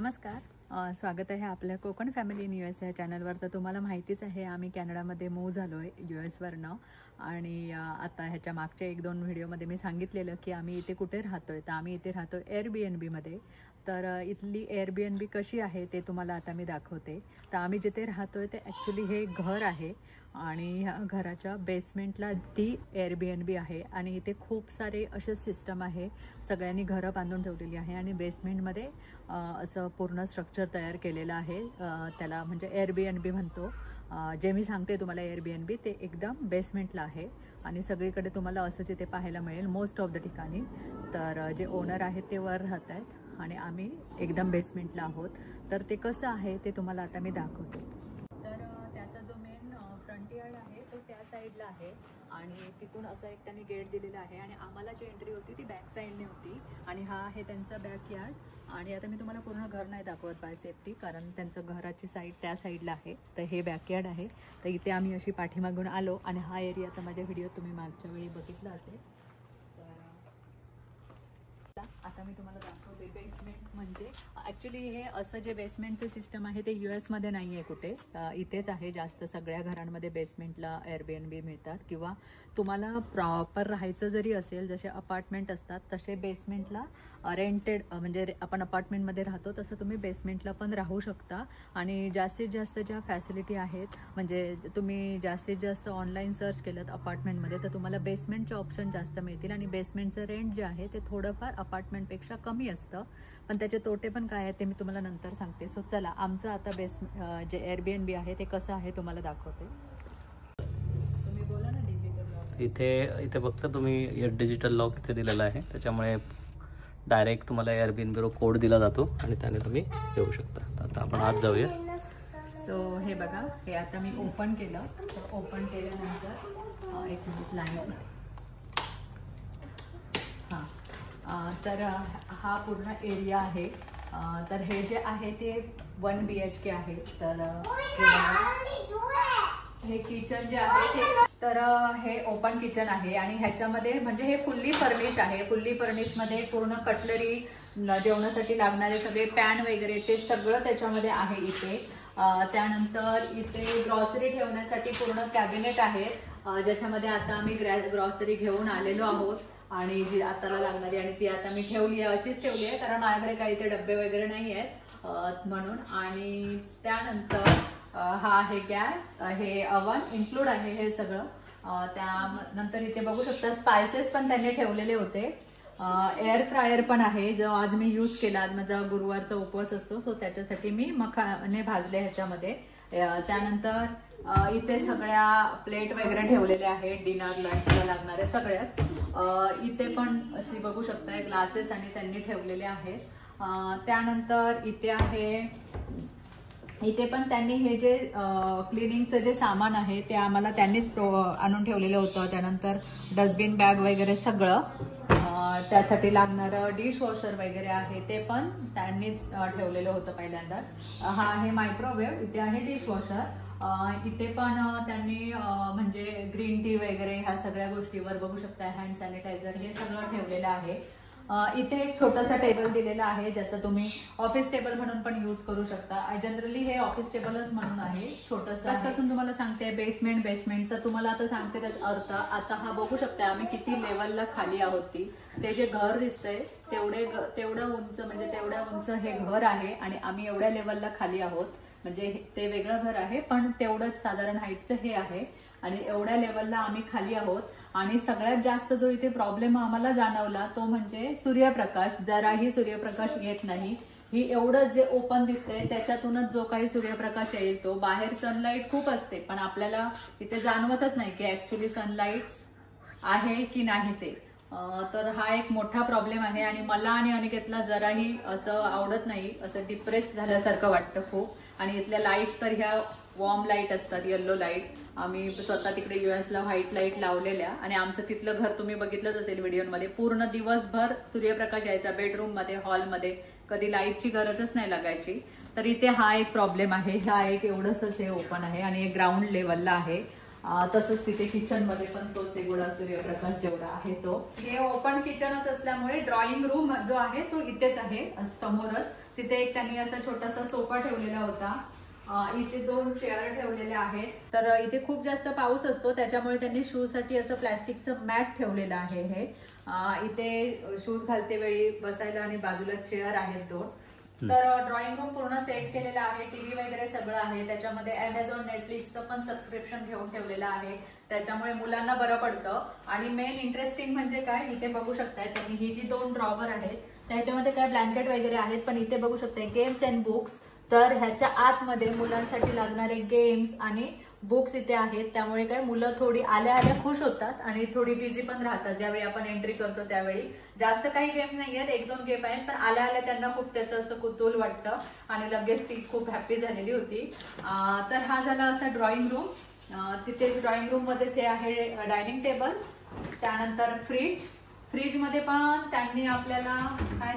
नमस्कार, स्वागत आहे आपल्या कोकण फॅमिली इन US या चॅनलवर. तर तुम्हाला माहितीच आहे आम्ही कॅनडामध्ये मूव्ह झालो आहे US वरनं. आणि आता ह्याच्या मागच्या 1-2 व्हिडिओमध्ये मी सांगितलेलं की आम्ही इथे कुठे राहतो आहे. तर आम्ही इथे राहतो Airbnbमध्ये. तर इथली Airbnb कशी आहे ते तुम्हाला आता मी दाखवते. तर आम्ही जिथे राहतो आहे ते ॲक्च्युली हे घर आहे आणि ह्या घराच्या बेसमेंटला ती Airbnb आहे. आणि इथे खूप सारे असे सिस्टम आहे, सगळ्यांनी घरं बांधून ठेवलेली आहे आणि बेसमेंटमध्ये असं पूर्ण स्ट्रक्चर तयार केलेलं आहे. त्याला म्हणजे Airbnb म्हणतो. जे मी सांगते तुम्हाला Airbnb ते एकदम बेसमेंटला आहे आणि सगळीकडे तुम्हाला असंच इथे पाहायला मिळेल मोस्ट ऑफ द ठिकाणी. तर जे ओनर आहेत ते वर राहत आहेत आणि आम्ही एकदम बेसमेंटला आहोत. तर ते कसं आहे ते तुम्हाला आता मी दाखवते. तर त्याचा जो मेन फ्रंट यार्ड आहे तो त्या साईडला आहे आणि तिथून असं एक त्यांनी गेट दिलेलं आहे आणि आम्हाला जी एंट्री होती ती बॅक साईडने होती आणि हा आहे त्यांचा बॅक यार्ड. आणि आता मी तुम्हाला पूर्ण घर नाही दाखवत बाय सेफ्टी, कारण त्यांचं घराची साईड त्या साईडला आहे. तर हे बॅकयार्ड आहे. तर इथे आम्ही अशी पाठीमागून आलो आणि हा एरिया तर माझ्या व्हिडिओत तुम्ही मागच्या वेळी बघितला असेल. तर आता मी तुम्हाला दाखवते बेसमेंट. म्हणजे ॲक्च्युली हे असं जे बेसमेंटचं सिस्टम आहे ते US मध्ये नाही आहे कुठे, इथेच आहे. जास्त सगळ्या घरांमध्ये बेसमेंटला Airbnb मिळतात. किंवा तुम्हाला प्रॉपर राहायचं जरी असेल, जसे अपार्टमेंट असतात तसे बेसमेंटला रेंटेड, म्हणजे आपण अपार्टमेंटमध्ये राहतो तसं तुम्ही बेसमेंटला पण राहू शकता. आणि जास्तीत जास्त ज्या फॅसिलिटी आहेत, म्हणजे तुम्ही जास्तीत जास्त ऑनलाईन सर्च केलं अपार्टमेंटमध्ये तर तुम्हाला बेसमेंटचे ऑप्शन जास्त मिळतील. आणि बेसमेंटचं रेंट जे आहे ते थोडंफार अपार्टमेंटपेक्षा कमी असतं, पण त्याचे तोटे पण काय आहेत ते मी तुम्हाला नंतर सांगते. सो चला, आमचं आता जे Airbnb आहे ते कसं आहे तुम्हाला दाखवते. तुम्ही बोला ना. डिजिटल लॉक इथे फक्त तुम्ही डिजिटल लॉक इथे दिलेला आहे, त्याच्यामुळे डायरेक्ट तुम्हाला Airbnb कोड दिला जातो आणि त्याने तुम्ही येऊ शकता. तर आता आपण आत जाऊया. सो हे बघा, हे आता मी ओपन केलं. तर ओपन केल्यानंतर एक मिनिट लाईन. हां, तर हा पूर्ण एरिया आहे. तर हे जे आहे ते 1 BHK आहे. तर हे किचन जे आहे ते, तर हे ओपन किचन आहे आणि ह्याच्यामध्ये म्हणजे हे फुल्ली फर्निश आहे. फुल्ली फर्निशमध्ये पूर्ण कटलरी, जेवणासाठी लागणारे सगळे पॅन वगैरे ते सगळं त्याच्यामध्ये आहे इथे. त्यानंतर इथे ग्रॉसरी ठेवण्यासाठी पूर्ण कॅबिनेट आहे, ज्याच्यामध्ये आता आम्ही ग्रॉसरी घेऊन आलेलो आहोत. आणि जी आताला लागणारी आणि ती आता मी ठेवली आहे, अशीच ठेवली आहे कारण माझ्याकडे काही ते डब्बे वगैरे नाही आहेत म्हणून. आणि त्यानंतर हा आहे गॅस, हे अवन इन्क्लूड आहे हे सगळं. त्यानंतर इथे बघू शकता स्पायसेस पण त्यांनी ठेवलेले होते. एअर फ्रायर पण आहे जो आज मी यूज केला. आज माझा गुरुवारचा उपवास असतो, सो त्याच्यासाठी मी मखाने भाजले ह्याच्यामध्ये. त्यानंतर इथे सगळ्या प्लेट वगैरे ठेवलेल्या आहेत डिनर लंचला लागणाऱ्या सगळ्याच. इथे पण अशी बघू शकता ग्लासेस आणि त्यांनी ठेवलेले आहेत. त्यानंतर इथे आहे, इथे पण त्यांनी हे जे क्लिनिंगचं जे सामान आहे ते आम्हाला त्यांनीच आणून ठेवलेलं होतं. त्यानंतर डस्टबिन बॅग वगैरे सगळं, त्यासाठी लागणारं डिशवॉशर वगैरे आहे ते पण त्यांनीच ठेवलेलं होतं पहिल्यांदा. हा आहे मायक्रोवेव्ह, इथे आहे डिशवॉशर. इथे पण त्यांनी म्हणजे ग्रीन टी वगैरे ह्या सगळ्या गोष्टीवर बघू शकता हँड सॅनिटायझर हे सगळं ठेवलेलं आहे. इथे एक छोटासा टेबल दिलेला आहे ज्याचा तुम्ही ऑफिस टेबल म्हणून पण यूज करू शकता. जनरली हे ऑफिस टेबलच म्हणून आहे, छोटंसं. आजपासून तुम्हाला सांगते बेसमेंट तर तुम्हाला आता सांगते त्याचा अर्थ. आता हा बघू शकता आम्ही किती लेवलला खाली आहोत. ते जे घर दिसतंय तेवढं उंच, म्हणजे तेवढ्या उंच हे घर आहे आणि आम्ही एवढ्या लेवलला खाली आहोत. म्हणजे ते वेगळं घर आहे पण तेवढंच साधारण हाईटचं हे आहे आणि एवढ्या लेवलला आम्ही खाली आहोत. आणि सगळ्यात जास्त जो इथे प्रॉब्लेम आम्हाला जाणवला तो म्हणजे सूर्यप्रकाश. जराही सूर्यप्रकाश येत नाही. ही एवढं जे ओपन दिसतंय त्याच्यातूनच जो काही सूर्यप्रकाश येईल तो. बाहेर सनलाईट खूप असते पण आपल्याला इथे जाणवतच नाही की ऍक्च्युली सनलाईट आहे की नाही ते. तर हा एक मोठा प्रॉब्लेम आहे आणि मला आणि अनिकेतला जराही असं आवडत नाही, असं डिप्रेस झाल्यासारखं वाटतं खूप. आणि इथल्या लाईट तर ह्या वॉर्म लाईट असतात, येल्लो लाईट. आम्ही स्वतः तिकडे US व्हाईट लाईट लावलेल्या आणि आमचं तिथलं घर तुम्ही बघितलंच असेल व्हिडिओमध्ये. पूर्ण दिवसभर सूर्यप्रकाश यायचा बेडरूममध्ये, हॉलमध्ये, कधी लाईटची गरजच नाही लागायची. तर इथे हा एक प्रॉब्लेम आहे. हा एक एवढंच हे ओपन आहे आणि एक ग्राउंड लेवलला आहे. तसंच तिथे किचन मध्ये पण तोच एवढा सूर्यप्रकाश जेवढा आहे तो. हे ओपन किचनच असल्यामुळे ड्रॉइंग रूम जो आहे तो इथेच आहे समोरच. तिथे एक त्यांनी असा छोटासा सोफा ठेवलेला होता. इथे 2 चेअर ठेवलेल्या आहेत. तर इथे खूप जास्त पाऊस असतो त्याच्यामुळे त्यांनी शूज साठी असं प्लॅस्टिकचं मॅट ठेवलेलं आहे. हे इथे शूज घालते वेळी बसायला आणि बाजूला चेअर आहेत 2. तर ड्रॉइंग रूम पूर्ण सेट केलेला आहे. टीव्ही वगैरे सगळं आहे. त्याच्यामध्ये अमेझॉन नेटफ्लिक्सचं पण सबस्क्रिप्शन घेऊन ठेवलेलं आहे. त्याच्यामुळे मुलांना बरं पडतं. आणि मेन इंटरेस्टिंग म्हणजे काय, इथे बघू शकताय त्यांनी ही जी 2 ड्रॉवर आहेत त्याच्यामध्ये काय ब्लँकेट वगैरे आहेत, पण इथे बघू शकताय गेम्स अँड बुक्स. तर ह्याच्या आतमध्ये मुलांसाठी लागणारे गेम्स आणि बुक्स इथे आहेत. त्यामुळे काय मुलं थोडी आल्या खुश होतात आणि थोडी बिझी पण राहतात. ज्यावेळी आपण एंट्री करतो त्यावेळी जास्त काही गेम नाही आहेत, 1-2 गेम आहेत, पण आल्या त्यांना खूप त्याचं असं कुतूहल वाटतं आणि लगेच ती खूप हॅप्पी झालेली होती. तर हा झाला असा ड्रॉइंग रूम. तिथेच ड्रॉइंग रूम मध्येच हे आहे डायनिंग टेबल. त्यानंतर फ्रीज मध्ये पण त्यांनी आपल्याला काय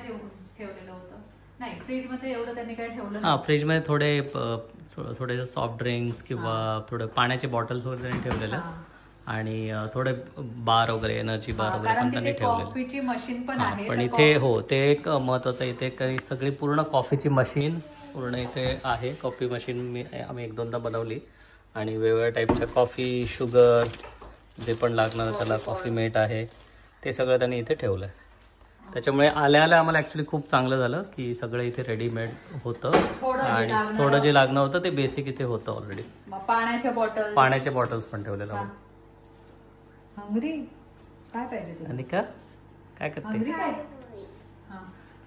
ठेवलेलं होतं, नाही फ्रीज मध्ये एवढं त्यांनी काय ठेवलं नाही. फ्रीज मध्ये थोडे सॉफ्ट ड्रिंक्स किंवा थोडे पाण्याचे बॉटल्स वगैरे त्यांनी ठेवलेले आणि थोडे बार वगैरे एनर्जी बार वगैरे पण त्यांनी ठेवलेले. कॉफीची मशीन पण आहे. पण इथे हो ते एक महत्वाचं, इथे सगळी पूर्ण कॉफीची मशीन पूर्ण इथे आहे. कॉफी मशीन आम्ही 1-2दा बनवली आणि वेगवेगळ्या टाईपच्या कॉफी, शुगर जे पण लागणार त्याला कॉफी मेट आहे ते सगळं त्यांनी इथे ठेवलंय. त्याच्यामुळे आल्या आम्हाला ऍक्च्युली खूप चांगलं झालं की सगळं इथे रेडीमेड होतं आणि थोडं जे लागणं होतं ते बेसिक इथे होतं ऑलरेडी. पाण्याच्या बॉटल्स पण ठेवलेलं होतं. काय पाहिजे आणि काय करते.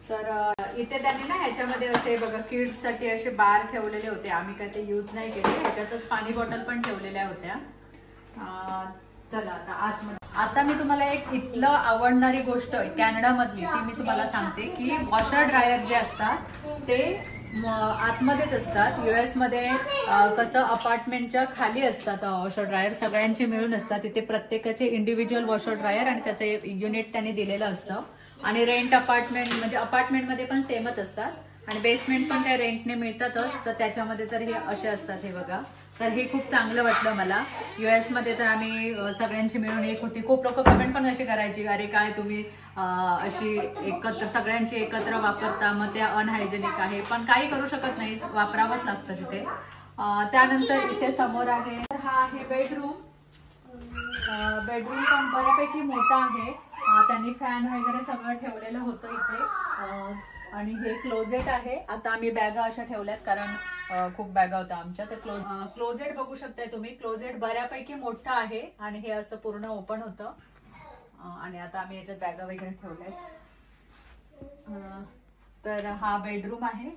तर इथे त्यांनी ना ह्याच्यामध्ये असे बघा किड्स साठी असे बार ठेवलेले होते. आम्ही काय ते यूज नाही केले. ह्याच्यातच पाणी बॉटल पण ठेवलेल्या होत्या. चला आता मी तुम्हाला एक इथलं आवडणारी गोष्ट कॅनडामधली ती मी तुम्हाला सांगते की वॉशर ड्रायर जे असतात ते आतमध्येच असतात. US मध्ये कसं अपार्टमेंटच्या खाली असतात वॉशर ड्रायर, सगळ्यांचे मिळून असतात. तिथे प्रत्येकाचे इंडिव्हिज्युअल वॉशर ड्रायर आणि त्याचं युनिट त्यांनी दिलेलं असतं. आणि रेंट अपार्टमेंट म्हणजे अपार्टमेंटमध्ये पण सेमच असतात आणि बेसमेंट पण काय रेंटने मिळतातच. तर त्याच्यामध्ये तर हे असे असतात हे बघा. तर हे खूप चांगलं वाटलं मला. US मध्ये तर आम्ही सगळ्यांची मिळून एक होती. खूप लोक कमेंट पण अशी करायची, अरे काय तुम्ही अशी एकत्र सगळ्यांची एकत्र वापरता, मग त्या अनहायजेनिक आहे. पण काही करू शकत नाही, वापरावंच लागतं तिथे. त्यानंतर इथे समोर आहे हा आहे बेडरूम. बेडरूम पण बऱ्यापैकी मोठा आहे. त्यांनी फॅन वगैरे सगळं ठेवलेलं होतं इथे. आणि हे क्लोजेट आहे. आता आम्ही बॅगा अशा ठेवल्यात कारण खूप बॅगा होत्या आमच्या. तर क्लोजेट बघू शकताय तुम्ही. क्लोजेट बऱ्यापैकी मोठं आहे आणि हे असं पूर्ण ओपन होतं. आणि आता आम्ही याच्यात बॅगा वगैरे ठेवल्यात. तर हा बेडरूम आहे.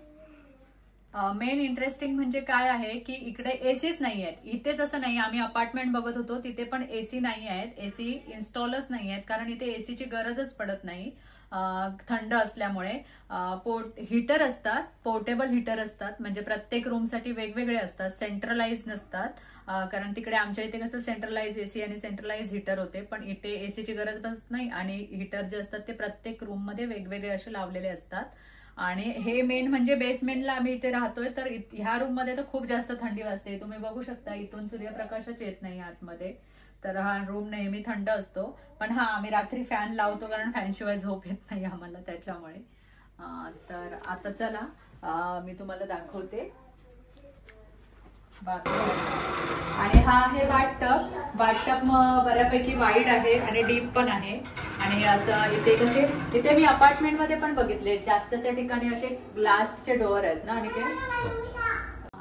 मेन इंटरेस्टिंग म्हणजे काय आहे की इकडे एसीच नाही आहेत. इथेच असं नाही, आम्ही अपार्टमेंट बघत होतो तिथे पण एसी नाही आहेत. एसी इन्स्टॉलच नाही आहेत कारण इथे एसीची गरजच पडत नाही थंड असल्यामुळे. हीटर असतात, पोर्टेबल हीटर असतात, म्हणजे प्रत्येक रूमसाठी वेगवेगळे असतात, सेंट्रलाइज नसतात. कारण तिकडे आमच्या इथे कसं सेंट्रलाइज एसी आणि सेंट्रलाइज हीटर होते, पण इथे एसीची गरज पण नाही आणि हीटर जे असतात ते प्रत्येक रूम मध्ये वेगवेगळे असे लावलेले असतात. आणि हे मेन म्हणजे बेसमेंटला आम्ही इथे राहतोय तर ह्या रूम मध्ये तर खूप जास्त थंडी वाजते. तुम्ही बघू शकता इथून सूर्यप्रकाशच येत नाही आतमध्ये. तर हा रूम नेहमी थंड असतो. पण हा आम्ही रात्री फॅन लावतो कारण फॅनशिवाय झोप येत नाही आम्हाला त्याच्यामुळे. तर आता चला मी तुम्हाला दाखवते आणि हा आहे बाथटब बऱ्यापैकी वाईड आहे आणि डीप पण आहे. आणि हे असं इथे मी अपार्टमेंट मध्ये पण बघितले जास्त त्या ठिकाणी असे ग्लासचे डोअर आहेत ना. आणि ते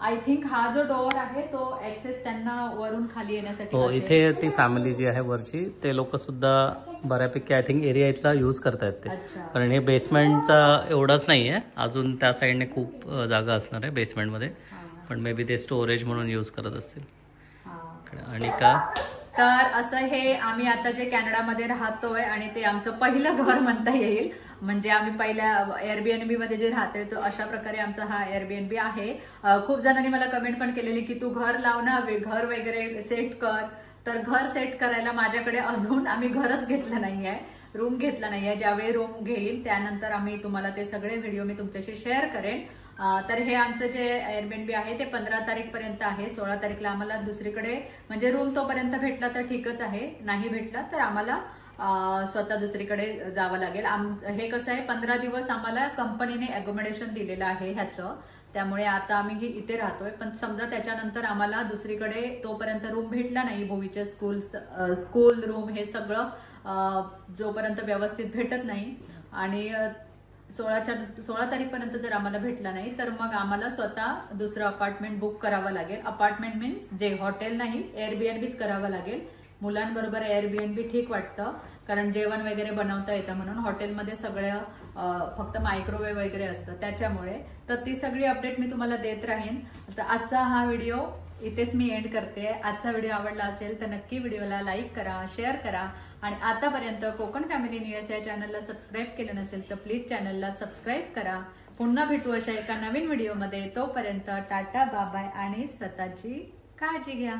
आय थिंक हा जो डोअर आहे तो ऍक्सेस त्यांना वरून खाली येण्यासाठी. हो, इथे ती फॅमिली जी आहे वरची ते लोक सुद्धा बऱ्यापैकी आय थिंक एरिया इथला यूज करतायत ते. कारण हे बेसमेंटचा एवढाच नाहीये, अजून त्या साईडने खूप जागा असणार आहे बेसमेंटमध्ये. पण मे बी ते स्टोरेज म्हणून यूज करत असतील. आणि का तर असं हे आम्ही आता जे कॅनडामध्ये राहतोय आणि ते आमचं पहिलं घर म्हणता येईल. म्हणजे आम्ही पहिल्या एअरबीएनबी मध्ये जे राहतोय तो अशा प्रकारे आमचा हा एअरबीएनबी आहे. खूप जणांनी मला कमेंट पण केलेली की तू घर लाव ना, घर वगैरे सेट कर. तर घर सेट करायला माझ्याकडे अजून आम्ही घरच घेतलं नाहीये, रूम घेतला नाहीये. ज्यावेळी रूम घेईल त्यानंतर आम्ही तुम्हाला ते सगळे व्हिडिओ मी तुमच्याशी शेअर करेन. तर हे आमचं जे एअरबीएनबी आहे ते 15 तारीखपर्यंत आहे. 16 तारीखला आम्हाला दुसरीकडे म्हणजे रूम तोपर्यंत भेटला तर ठीकच आहे, नाही भेटला तर आम्हाला स्वतः दुसरीकडे जावं लागेल. हे कसं आहे 15 दिवस आम्हाला कंपनीने अकोमोडेशन दिलेलं आहे ह्याचं, त्यामुळे आता आम्ही इथे राहतोय. पण समजा त्याच्यानंतर आम्हाला दुसरीकडे तोपर्यंत रूम भेटला नाही, भोवीचे स्कूल रूम हे सगळं जोपर्यंत व्यवस्थित भेटत नाही आणि 16 तारीखपर्यंत जर आम्हाला भेटला नाही तर मग आम्हाला स्वतः दुसरं अपार्टमेंट बुक करावं लागेल. अपार्टमेंट मीन्स जे हॉटेल नाही, एअरबीएनबीच करावं लागेल. मुलांबरोबर एअरबीएनबी ठीक वाटतं कारण जेवण वगैरे बनवता येतं, म्हणून हॉटेलमध्ये सगळं फक्त मायक्रोवेव्ह वगैरे असतं त्याच्यामुळे. तर ती सगळी अपडेट मी तुम्हाला देत राहीन. तर आजचा हा व्हिडिओ इथेच मी एंड करते. आजचा व्हिडिओ आवडला असेल तर नक्की व्हिडिओला लाईक करा, शेअर करा आणि आतापर्यंत कोकण फॅमिली न्यूज या चॅनलला सबस्क्राईब केलं नसेल तर प्लीज चॅनलला सबस्क्राईब करा. पुन्हा भेटू अशा एका नवीन व्हिडिओमध्ये. तोपर्यंत टाटा बाय आणि स्वतःची काळजी घ्या.